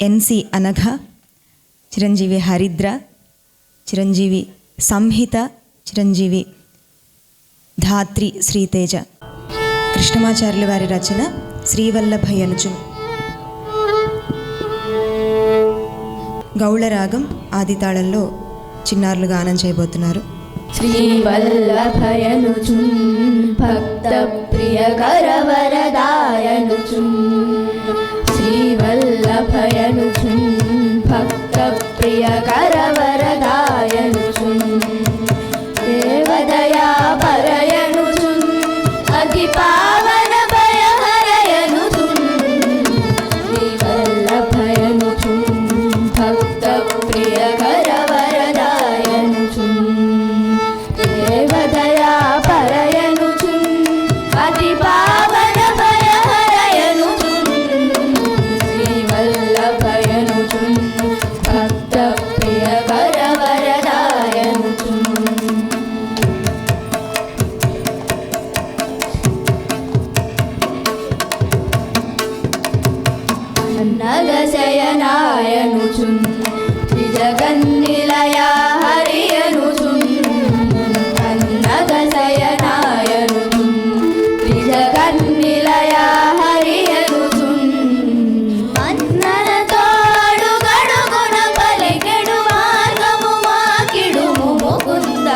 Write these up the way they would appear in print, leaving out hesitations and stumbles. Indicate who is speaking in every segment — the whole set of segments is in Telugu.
Speaker 1: ఎన్సి అనఘ, చిరంజీవి హరిద్ర, చిరంజీవి సంహిత, చిరంజీవి ధాత్రి శ్రీతేజ. కృష్ణమాచార్యుల వారి రచన శ్రీవల్లభయ్య అనుచు. గౌళరాగం ఆదితాళంలో చిన్నారులు గానం చేయబోతున్నారు.
Speaker 2: శ్రీవల్లభయనుచున్ భక్త ప్రియకరవరదాయనుచున్, శ్రీవల్లభయనుచున్ భక్త ప్రియకరవరదాయనుచున్, దేవదయా పరయనుచున్ అతి పావన భయహరయనుచున్, శ్రీవల్లభయనుచున్ భక్త ప్రియకరవరదాయనుచున్, దేవదయా పరయనుచున్ అతి పావన భయహరయనుచున్, శ్రీవల్లభయనుచున్ భక్త ప్రియకరవరదాయనుచున్. అన్నగశయనాయనుచున్ త్రిజగన్నిలయా హరియనుచున్, అన్నగశయనాయనుచున్ త్రిజగన్నిలయా హరియనుచున్, మన్ననతోడు గడుగున పలికెడు మార్గము మాకిడుము ముకుంద,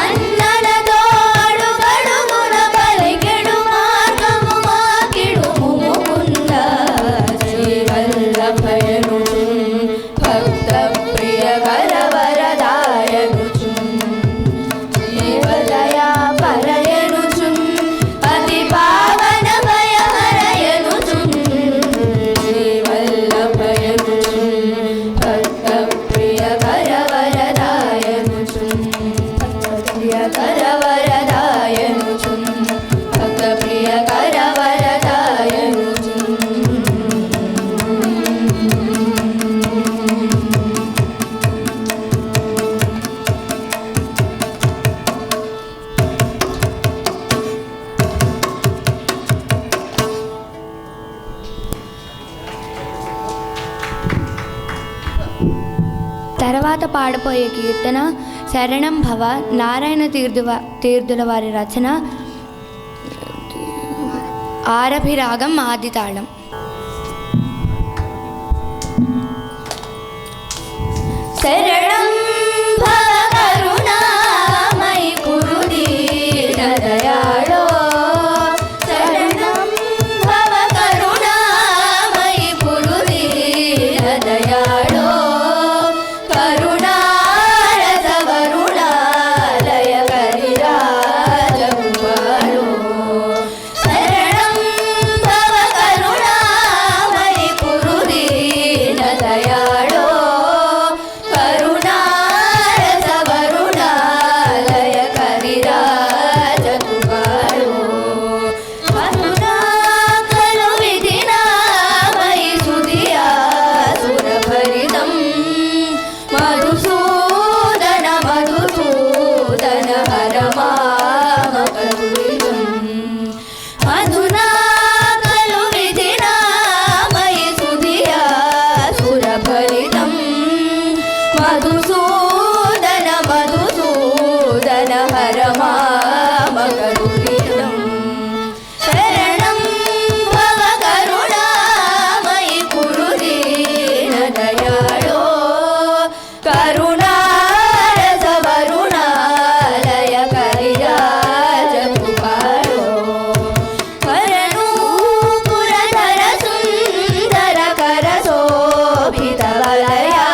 Speaker 2: అన్ననతోడు గడుగున పలికెడు మార్గము మాకిడుము ముకుంద, శ్రీవల్లభయనుచున్ భక్త ప్రియకరవరదాయనుచున్, దేవదయా పరయనుచున్ అతి పావన భయహరయనుచున్, శ్రీవల్లభయనుచున్ భక్త ప్రియకరవరదాయనుచున్, భక్త ప్రియకరవరదాయనుచున్, భక్త ప్రియకరవరదాయనుచున్.
Speaker 3: తర్వాత పాడపోయే కీర్తన శరణం భవ, నారాయణ తీర్థుల వారి రచన, ఆరభిరాగం ఆదితాళం.
Speaker 2: శరణం భవ కరుణామయి కురు దీన దయాళో, శరణం భవ కరుణామయి కురు దీన దయాళో, కరుణారస వరుణాలయ కరిరాజగుపాళో, శరణం భవ కరుణామయి కురు దీన దయాళో, కరుణారస వరుణాలయ కరిరాజగుపాళో, మధురాకలు విధినామయి సుధియాసురభరితం, మధుసూదన మధుసూదన హరమామకరుణితం, మధునాకలు విధినామయి సుధియాసురభరితం, మధుసూదన మధుసూదన హరమామకరుణితం, శరణం భవ కరుణామయి కురు దీన దయాళో, కరుణారస వరుణాలయ కరిరాజగుపాళో, వరనూపురధర సుందర కరశోభిత వలయా,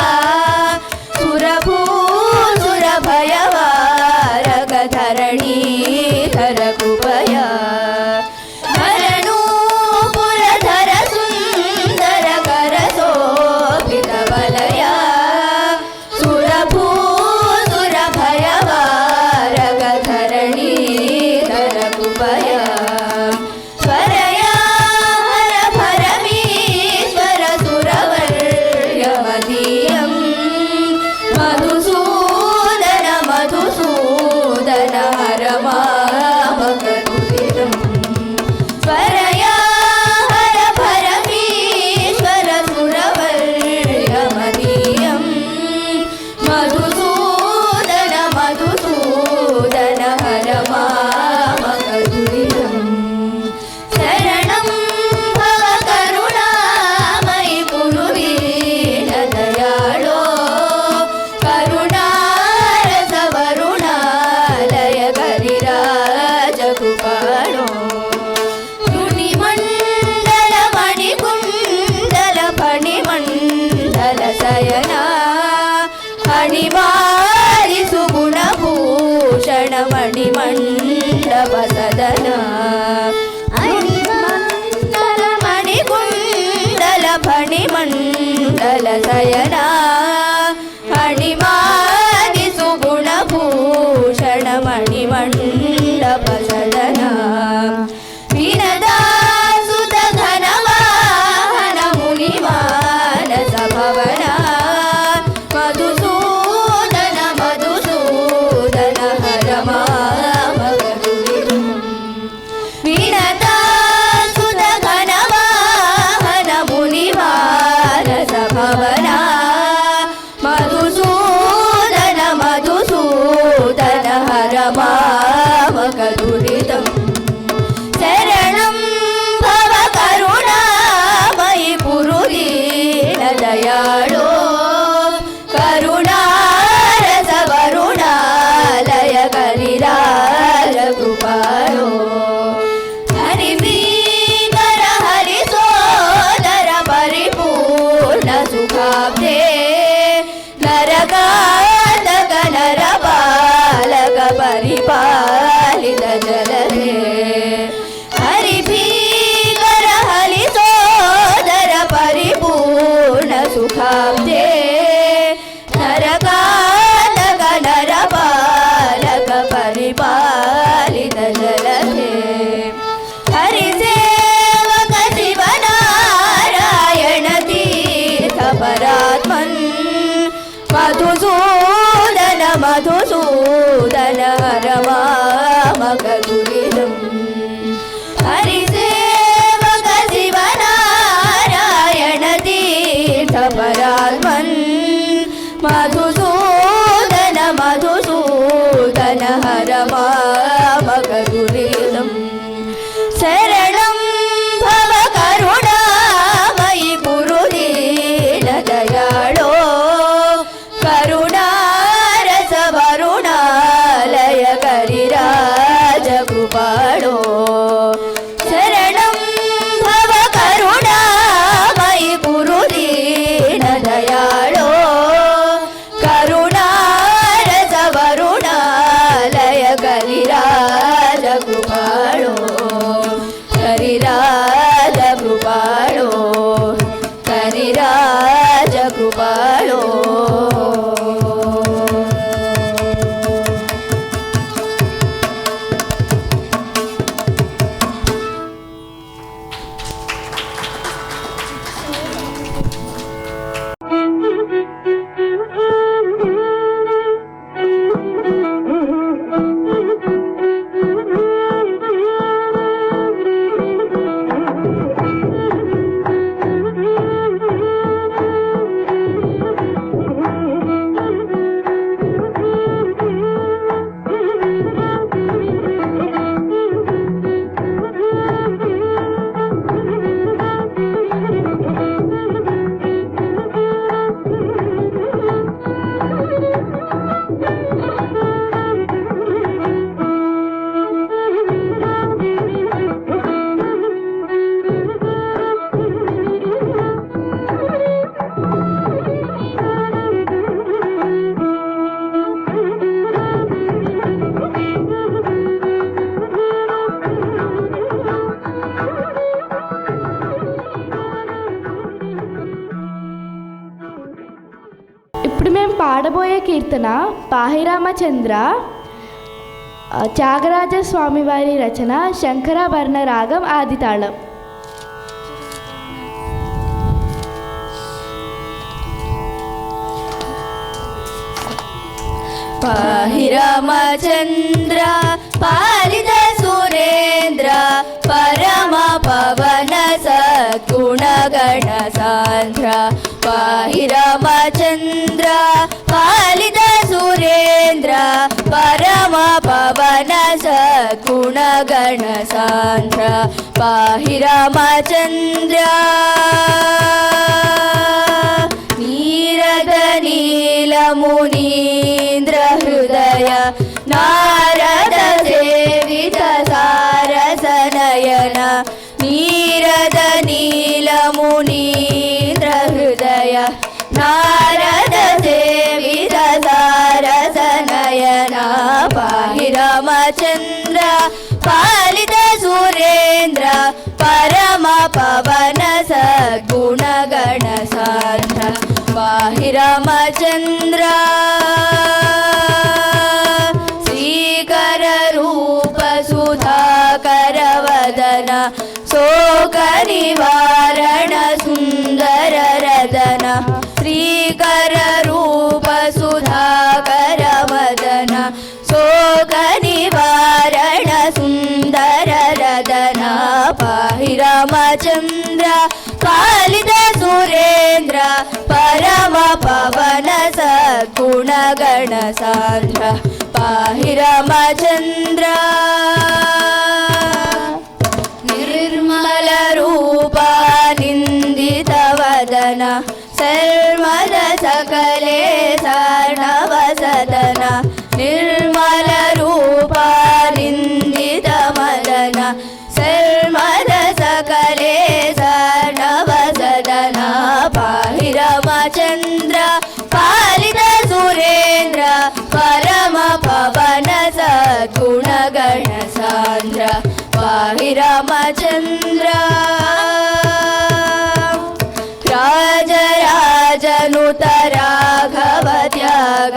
Speaker 2: సురభూసుర భయవారక ధరణీధర కృపయా, వరనూపురధర సుందర కరశోభిత వలయా, సుర परिपालिसु गुणभूषण मणिमण्डप सदन मणिकुण्डल फणिमण्डल शयना मणिमालिसु गुणभूषण मणिमण्डप सदन विनदासुत घनवाहन मुनिमानस भवना मधुसूदन मधुसूदन हर मामगुरुं विनदासुत घनवाहन मुनिमानस भवना मधुसूदन मधुसूदन हर मामगुरुं शरणं भव करुणामयि पुरुदीन दयाळो करुणारस वरुणालय कलिराज कृपाळो हरिभीकर हरिसोदर परिपूर्ण सुखाब्दे नरकातक नरपालक परिपालित जलदे हरिभीकर हरिसोदर परिपूर्ण सुखाब्दे नरकातक नरपालक परिपालित जलदे हरिसेवक शिवनारायण तीर्थ परात्मन् मधुसूदन मधुसूदन हर मामगुरुं हरिसेवक शिवनारायण तीर्थ परात्मन् मधुसूदन मधुसूदन हर मामगुरुं शरणं भव करुणामयि पुरुदीन दयाळो करुणारस वरुणालय कलिराज कृपाळो शरणं भव करुणामयि पुरुदीन दयाळो करुणारस वरुणालय कलिराज कृपाळो कलिराज कृपाळो कलिराज कृपाळो
Speaker 4: ఇప్పుడు మేము పాడబోయే కీర్తన పాహిరామచంద్ర త్యాగరాజ స్వామివారి రచన శంకరాభరణ రాగం ఆదితాళం.
Speaker 2: पाहिरामचन्द्र पालित सुरेन्द्र परम पवन सद्गुणगण सान्द्र पाहिरामचन्द्र पालित सुरेन्द्र परम पवन सद्गुणगण सान्द्र पाहिरामचन्द्र नीरद नीलमुनीन्द्र हृदय नारद सेवित सारसनयन नीरद नीलमुनीन्द्र हृदय नारद सेवित చంద్ర పాలిత సురేంద్ర పరమ పవన సద్గుణ గణ సాంద్ర పాహి రామచంద్ర శ్రీకర రూప సుధాకర వదన శోక నివారణ సుందర రదన శ్రీకర రూప సుధాకర వదన శోక నివారణ సుందర రదన పాహి రామచంద్ర పాలిత సురేంద్ర పరమ పవన సద్గుణ గణ సాంద్ర పాహి రామచంద్ర నిర్మల రూప నిందిత వదన సర్వద సకలే సార్ణవ సదన నిర్మల రూప నిందిత మదన సర్వద సకలే సార్ణవ సదన పాహి రామచంద్ర పాలిత సురేంద్ర పరమ పవన సద్గుణ గణ సాంద్ర పాహి రామచంద్ర రాజరాజనుత రాఘవ త్యాగ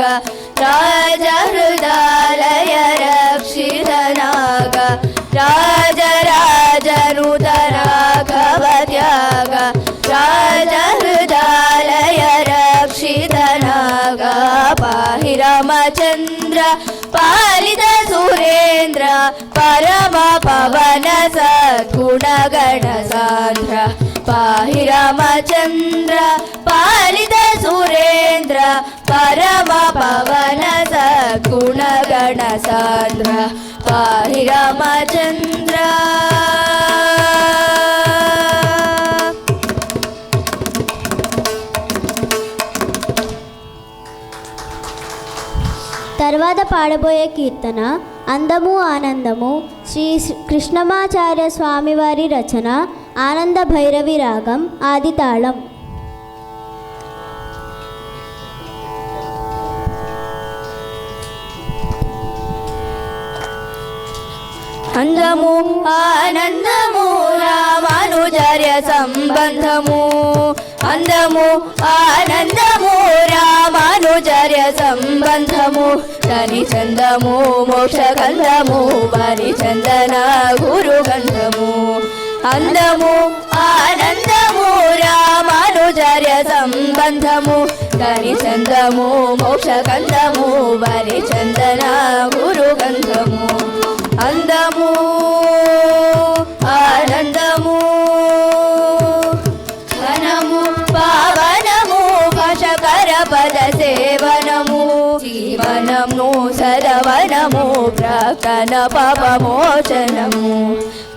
Speaker 2: రాజ హృదయ రక్షిత నాగ రాజరాజనుత రాఘవ త్యాగ రాజ హృదయ రక్షిత నాగ పాహి రామచంద్ర పాలిత సురేంద్ర పరమ పవన సద్గుణ గణ సాంద్ర పాహి రామచంద్ర పాలిత సురేంద్ర పరమ పవన సద్గుణ గణ సాంద్ర పాహి రామచంద్ర
Speaker 5: తర్వాత పాడబోయే కీర్తన అందము ఆనందము శ్రీ కృష్ణమాచార్య స్వామివారి రచన ఆనంద భైరవి రాగం ఆదితాళం.
Speaker 2: అందము ఆనందము రామానుజర్య సంబంధము అందము ఆనందము రామానుజర్య సంబంధము తని చందము మోక్షగంధము వారి చందన గురుగంధము అందము ఆనందము రామానుజర్య సంబంధము తని చందము మోక్షగంధము వారి చందన గురుగంధము అందము ఆనందము ఘనము పావనము భాషకర పద సేవనము జీవనము సదవనము ప్రకన పాపమోచనము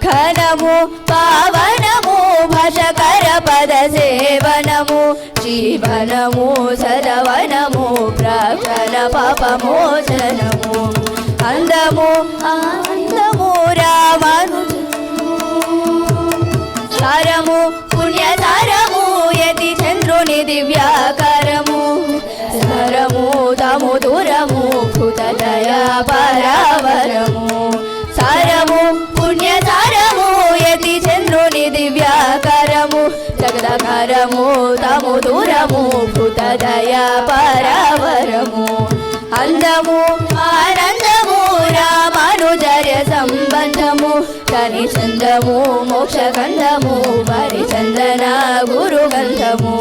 Speaker 2: ఘనము పావనము భాషకర పద సేవనము జీవనము సదవనము ప్రకన పాపమోచనము అందము ఆనందము రామను సారము పుణ్యసారము యతి చంద్రుని దివ్యాకారము సరము తము దూరము భూతదయా పరావరము సారము పుణ్యసారము యతి చంద్రుని దివ్యాకారము జగదాకారము తము దూరము భూతదయా పరావరము అందము ఆనందము రామానుజర్య సంబంధము తని చందము మోక్షగంధము వారి చందన గురుగంధము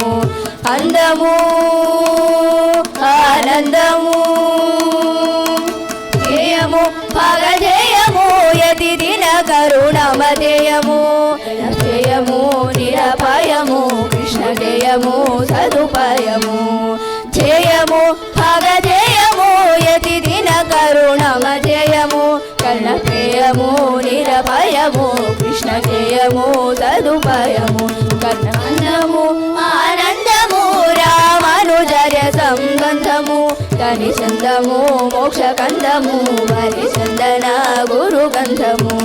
Speaker 2: అందము ఆనందము జయము భగజయము యతి దిన కరుణమదేయము జయము నిరపాయము కృష్ణ జయము సదుపాయము జయము భగజయము యతి దిన కరుణమజయము కర్ణప్రియము నిరపాయము కృష్ణ జయము సదుపాయము కర్ణాందము ఆనందము రామానుజర్య సంబంధము తని చందము మోక్షకందము వారి చందన గురుగంధము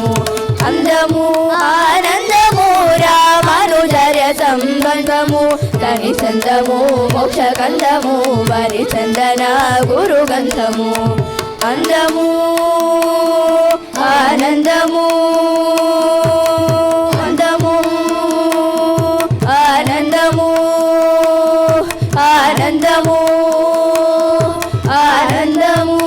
Speaker 2: అందము ఆనందము రామానుజర్య సంబంధము తని చందము మోక్షకందము వారి చందన గురుగంధము అందము ఆనందము అందము ఆనందము ఆనందము ఆనందము.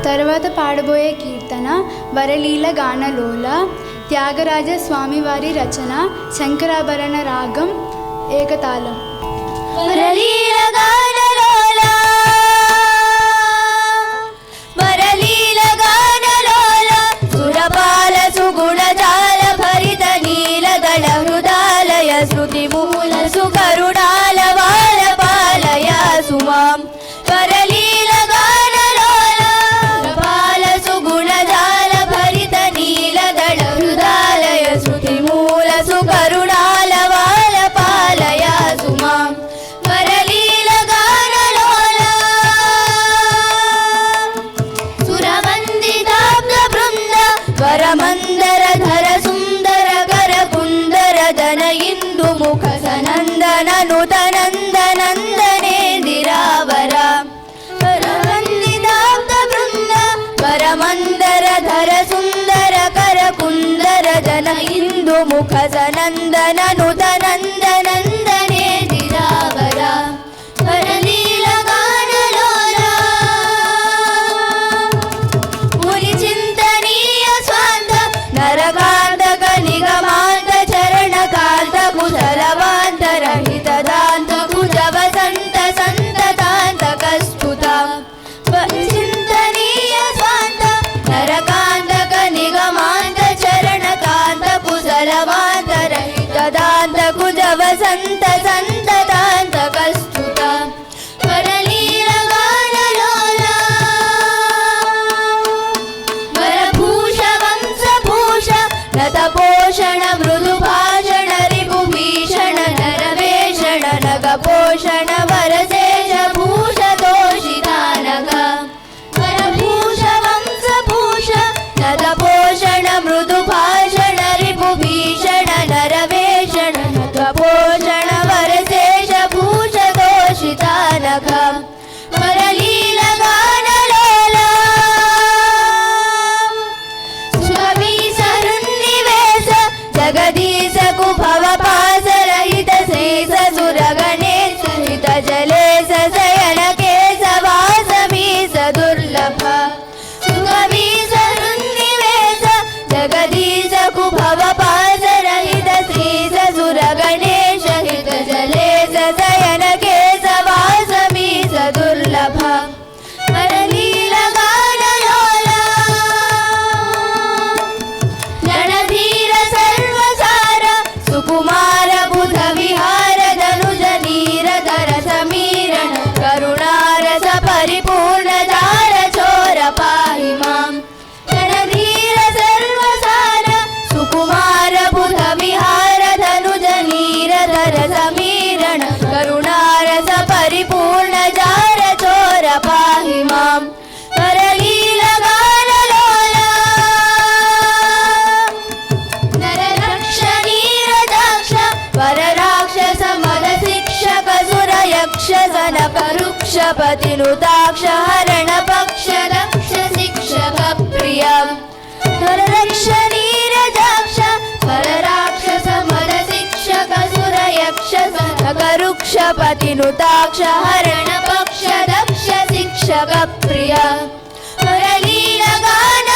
Speaker 6: తర్వాత పాడబోయే కీర్తన వరలీల గానలోల, త్యాగరాజ స్వామివారి రచన, శంకరాభరణ రాగం, ఏకతాళం.
Speaker 2: వరలీల గానలోల వరలీల గానలోల సురపాల సుగుణజాల భరిత నీలదళ హృదాలయ శృతి మూల సుకరుణాల వాల పాలయ సుమాం. వరలీల గానలోల సురపాల సుగుణజాల భరిత నీలదళ హృదాలయ శృతి మూల సుకరుణాల వాల పాలయ సుమాం. వరలీల గానలోల సురవందితాబ్ద బృంద వరమందర ధర సుందర కర కుందర ధన ఇందు ముఖ సనందన నుతనందనందనేందిరావర. వరవందితాబ్ద బృంద వరమందర ధర సుందర కర కుందర ధన ఇందు ముఖ సనందన నుతనందనందనేందిరావర. వరలీల గానలోల ముని చింతనీయ స్వాంత నరకాంతక నిగమాంత చరణకాంత కుశలవాంత రహిత దాంత కుజ వసంత సంతతాంతక స్తుత. చింతనీయ స్వాంత నరకాంతక నిగమాంత చరణకాంత కుశలవాంత రహిత దాంత కుజ వసంత సంతతాంతక స్తుత. వరలీల గానలోల వరభూష వంశభూష నతపోషణ మృదు భాషణ రిపుభీషణ నరవేషణ నగపోషణ వరశేష భూష దోషితానక. వరభూష వంశభూష నతపోషణ మృదు భాషణ రిపుభీషణ నరవేషణ నగపోషణ వరశేష భూష దోషితానక. వరలీల గానలోల స్వమీస హృన్నివేశ జగదీశ కుభవ పాసరహిత శేష సురగణేశ హిత జలేశ శయన కేశవాసమీస దుర్లభ. సుగమీస హృన్నివేశ జగదీశ కుభవ పాసరహిత శ్రీశ సురగణేశ హిత జలేశ శయన కేశవాసమీస దుర్లభ. వరలీల గానలోల రణధీర సర్వసార సుకుమార బుధ విహార ధనుజ నీరధర సమీరణ కరుణారస పరిపూర్ణ జార చోర పాహి మాం. రణధీర సర్వసార సుకుమార బుధ విహార ధనుజ నీరధర సమీరణ కరుణారస పరిపూర్ణ జార చోర పాహి మాం. వరలీల గానలోల నరరక్ష నీరదాక్ష వరరాక్షస మద శిక్షక సురయక్ష సనక వృక్షపతి నుతాక్ష హరణ పక్ష దక్ష శిక్షక ప్రియ. वृक्षपतिनुताक्ष हरणपक्ष दक्ष शिक्षक प्रिय मुरलीलगान